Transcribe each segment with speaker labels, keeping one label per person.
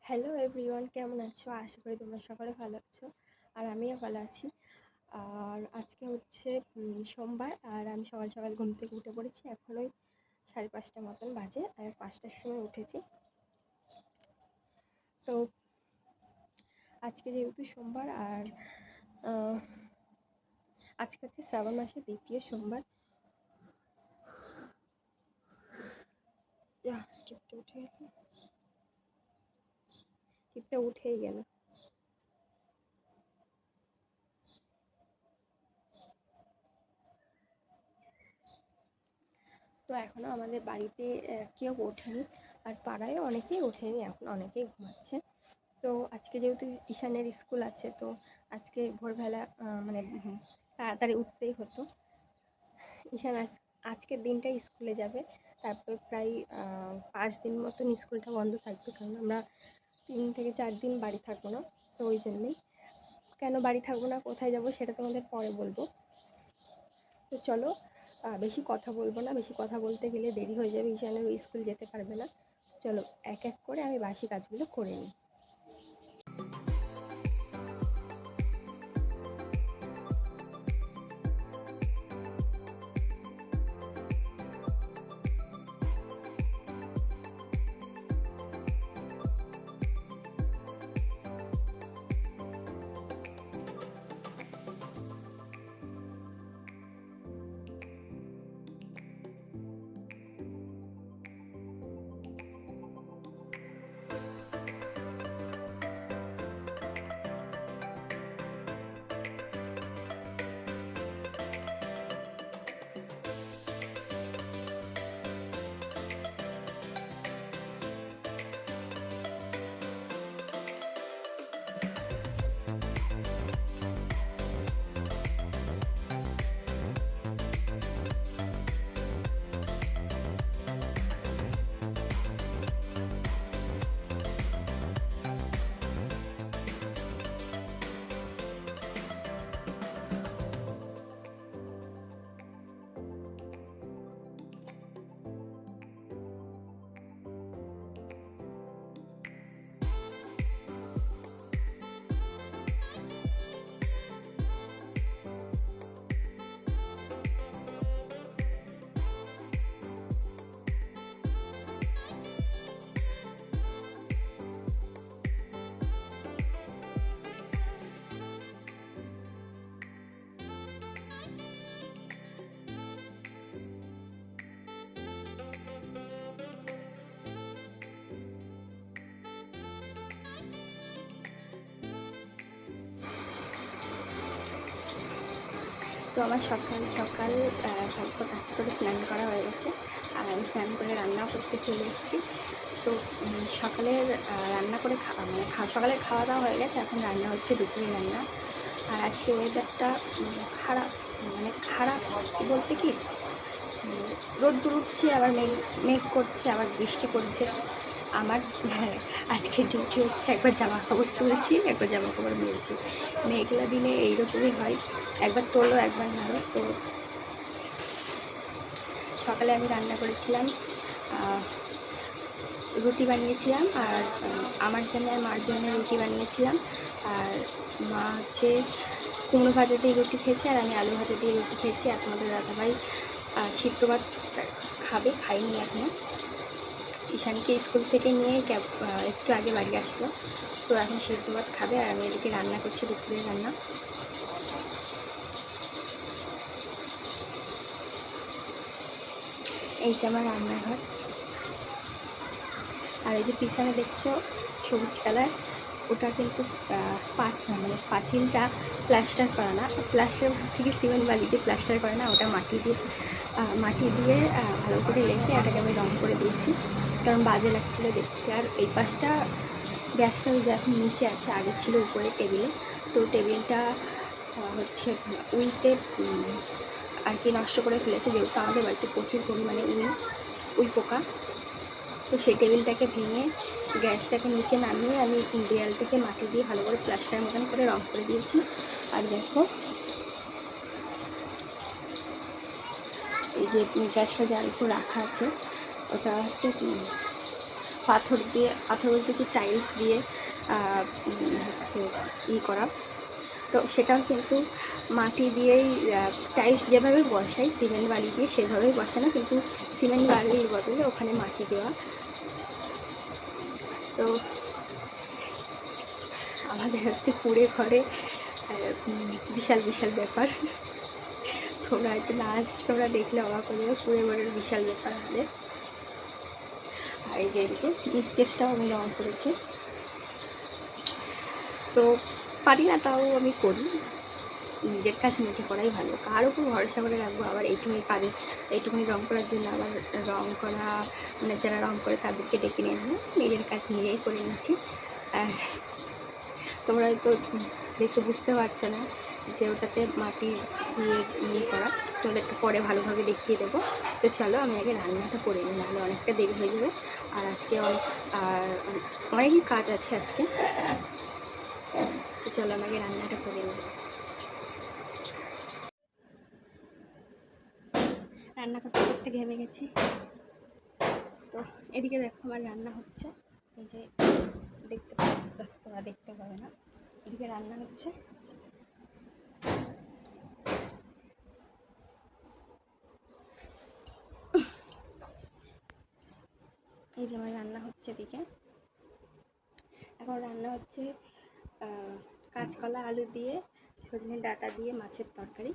Speaker 1: Hello everyone, কেমন আছো? আশা করি তোমরা সকলে ভালো আছো আর আমিও ভালো আছি। আর আজকে হচ্ছে সোমবার, আর আমি সকাল সকাল ঘুম থেকে উঠে পড়েছি। এখন ওই 5:30 মতন বাজে, আর 5টার সময় উঠেছি। তো আজকে যেহেতু সোমবার, আর আজকে হচ্ছে শ্রাবণ মাসের দ্বিতীয় সোমবার। টিপটা উঠেই গেল। তো এখনও আমাদের বাড়িতে কেউ ওঠেনি, আর পাড়ায় অনেকেই ওঠেনি, এখন অনেকেই ঘুমাচ্ছে। তো আজকে যেহেতু ঈশানের স্কুল আছে, তো আজকে ভোরবেলা মানে তাড়াতাড়ি উঠতেই হতো। ঈশান আজকের দিনটাই স্কুলে যাবে, তারপর প্রায় 5 দিন মতন স্কুলটা বন্ধ থাকবে, কারণ আমরা 3 থেকে 4 দিন বাড়ি থাকবো না। তো ওই জন্যেই, কেন বাড়ি থাকবো না, কোথায় যাব সেটা তোমাদের পরে বলবো। তো চলো, বেশি কথা বলবো না, বেশি কথা বলতে গেলে দেরি হয়ে যাবে, ঈশানের স্কুল যেতে পারবে না। চলো এক এক করে আমি বাসি কাজগুলো করে নিই। তো আমার সকাল সকাল সব কাজ করে স্নান করা হয়ে গেছে, আর আমি স্নান করে রান্নাও করতে চলে এসেছি। তো সকালের রান্না করে সকালের খাওয়া দাওয়া হয়ে গেছে, এখন রান্না হচ্ছে দুপুরের রান্না। আর আজকে ওয়েদারটা খারাপ, খারাপ বলতে কি, রোদ্দুর উঠছে, আবার মেঘ করছে, আবার বৃষ্টি করছে। আমার আজকে ডিউটি হচ্ছে, একবার জামা কাপড় তুলছি, একবার জামা কাপড় মেলছি। মেঘলা দিনে এইরকমই হয়, একবার তোলো একবার নাড়ো। তো সকালে আমি রান্না করেছিলাম, রুটি বানিয়েছিলাম, আর আমার জন্য আর মার জন্য রুটি বানিয়েছিলাম। আর মা হচ্ছে কুমড়ো ভাজা দিয়ে রুটি খেয়েছে, আর আমি আলু ভাজা দিয়ে রুটি খেয়েছি। আর তোমাদের দাদাভাই সিদ্ধ ভাত খাবে, খাইনি এখনো। ঈশানকে স্কুল থেকে নিয়ে একটু আগে বাড়ি আসলো, তো এখন সিদ্ধ ভাত খাবে। আর আমি এদিকে রান্না করছি দুপুরের রান্না। এই যে আমার রান্নাঘর, আর এই যে পিছনে দেখছো সবুজ কালার, ওটা কিন্তু পাঁচিলটা প্লাস্টার করা না, প্লাস্টার থেকে সিমেন্ট বালি দিয়ে প্লাস্টার করে না, ওটা মাটি দিয়ে ভালো করে রেখে এটাকে আমি রং করে দিয়েছি, কারণ বাজে লাগছিলো দেখতে। আর এই পাশটা গ্যাসটা যে এখন নিচে আছে, আগে ছিল উপরে টেবিলে। তো টেবিলটা হচ্ছে উইতে আর কি নষ্ট করে ফেলেছে, যেহেতু আমাদের বাড়িতে প্রচুর পরিমাণে উই পোকা। তো সেই টেবিলটাকে ভেঙে গ্যাসটাকে নিচে নামিয়ে আমি দেয়াল থেকে মাটি দিয়ে ভালো করে প্লাস্টার মতন করে রং করে দিয়েছি। আর দেখো, এই যে গ্যাসটা যার উপর রাখা আছে, ওটা হচ্ছে পাথর বলতে কি টাইলস দিয়ে হচ্ছে করা। তো সেটাও কিন্তু মাটি দিয়েই, টাইলস যেভাবে বসাই সিমেন্ট বালি দিয়ে সেভাবেই বসানো, কিন্তু সিমেন্ট বালির বদলে ওখানে মাটি দেওয়া। তো আমাদের হচ্ছে কুঁড়ে ঘরে বিশাল বিশাল ব্যাপার। তোমরা হয়তো তোমরা দেখলে অবাক হয়ে যাবে, কুঁড়ে ঘরের বিশাল ব্যাপার আমাদের। আর এই যে এদিকে নিচটাও আমি রং করেছি। তো পারি না, তাও আমি করি। নিজের কাছে নিজে করাই ভালো, কার উপর ভরসা করে রাখবো। আবার এইটুকুনি রং করার জন্য আবার রং করা, মানে যারা রং করে তাদেরকে ডেকে নিয়ে আসবো। নিজের কাজ নিজেই করে নিচ্ছি। আর তোমরা হয়তো দেখে বুঝতে পারছো না যে ওটাতে মাটি দিয়ে করা, তোমাদেরকে পরে ভালোভাবে দেখিয়ে দেবো। তো চলো আমি আগে রান্নাটা করে নিই, নাহলে অনেকটা দেরি হয়ে যাবে। আর আজকে অনেকই কাজ আছে আজকে। তো চলো আমি আগে রান্নাটা করে নিই। রান্না করতে করতে ঘেমে গেছি। তো এদিকে দেখো আমার রান্না হচ্ছে। এই যে তোমরা দেখতে পাবে না, এদিকে রান্না হচ্ছে। এই যে আমার রান্না হচ্ছে এদিকে। এখন রান্না হচ্ছে কাঁচকলা আলু দিয়ে, সজনে ডাঁটা দিয়ে মাছের তরকারি।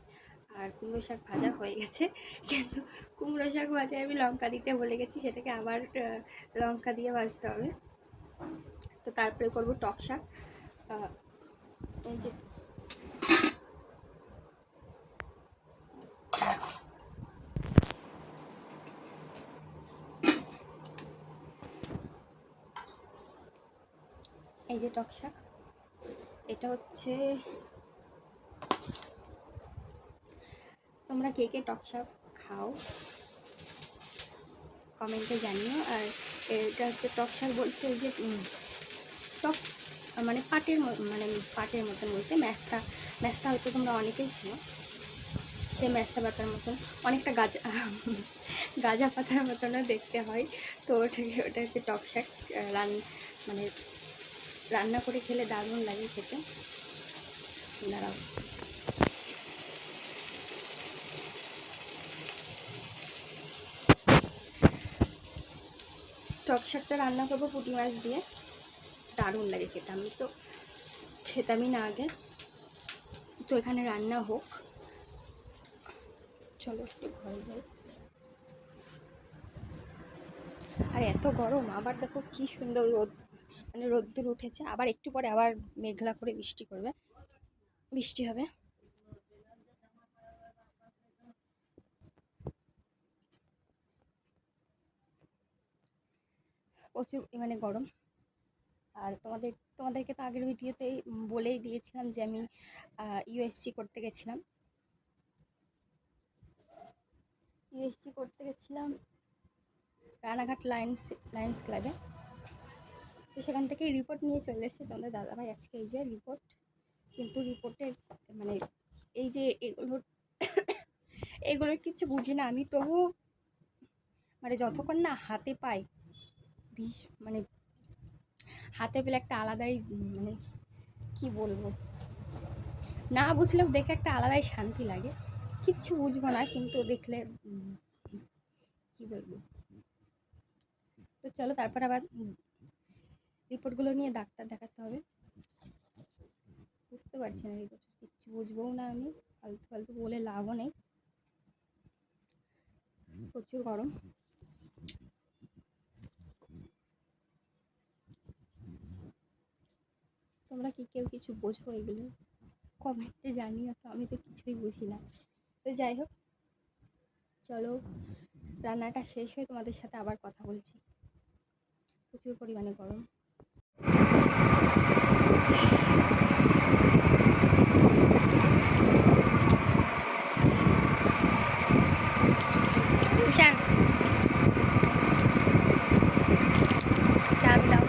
Speaker 1: আর কুমড়ো শাক ভাজা হয়ে গেছে, কিন্তু কুমড়ো শাক ভাজায় আমি লঙ্কা দিতে ভুলে গেছি, সেটাকে আবার লঙ্কা দিয়ে ভাজতে হবে। তো তারপরে করবো টক শাক। এই যে টক শাক, এটা হচ্ছে, তোমরা কে কে টক শাক খাও কমেন্টে জানিও। আর এটা হচ্ছে টক শাক বলতে ওই যে টক মানে পাটের মতন বলতে ম্যাস্তা হয়তো তোমরা অনেকেই ছিল, সেই ম্যাস্তা পাতার মতন, অনেকটা গাজা পাতার মতনও দেখতে হয়। তো ওটা হচ্ছে টক শাক। মানে রান্না করে খেলে দারুণ লাগে খেতে। দাঁড়াও, টক শাকটা রান্না করবো পুঁটি মাছ দিয়ে, দারুণ লাগে খেতে। আমি তো খেতামই না আগে। তো এখানে রান্না হোক, চলো একটু ঘরে যাই। আর এত গরম, আবার দেখো কি সুন্দর রোদ্দুর উঠেছে। আবার একটু পরে আবার মেঘলা করে বৃষ্টি হবে। প্রচুর গরম। আর তোমাদেরকে তো আগের ভিডিওতেই বলেই দিয়েছিলাম যে আমি ইউএসসি করতে গেছিলাম। রানাঘাট লায়ন্স ক্লাবে। তো সেখান থেকে রিপোর্ট নিয়ে চলে এসেছে তোমাদের দাদাভাই আজকে। এই যে রিপোর্ট, কিন্তু রিপোর্টের এই যে এগুলোর কিছু বুঝি না আমি, তবু যতক্ষণ না হাতে পাই, হাতে পেলে একটা আলাদাই কি বলবো, না বুঝলেও দেখে একটা আলাদাই শান্তি লাগে। কিচ্ছু বুঝবো না, কিন্তু দেখলে কি বলবো। তো চলো তারপর আবার রিপোর্টগুলো নিয়ে ডাক্তার দেখাতে হবে। বুঝতে পারছি না রিপোর্ট, কিচ্ছু বুঝবোও না আমি, ফালতু বলে লাভও নেই। প্রচুর গরম। তোমরা কি কেউ কিছু বোঝো এগুলো কমেন্টে জানিও তো, আমি তো কিছুই বুঝি না। তো যাই হোক, চলো রান্নাটা শেষ হয়ে তোমাদের সাথে আবার কথা বলছি। প্রচুর পরিমাণে গরম। ঈশান চা দাও।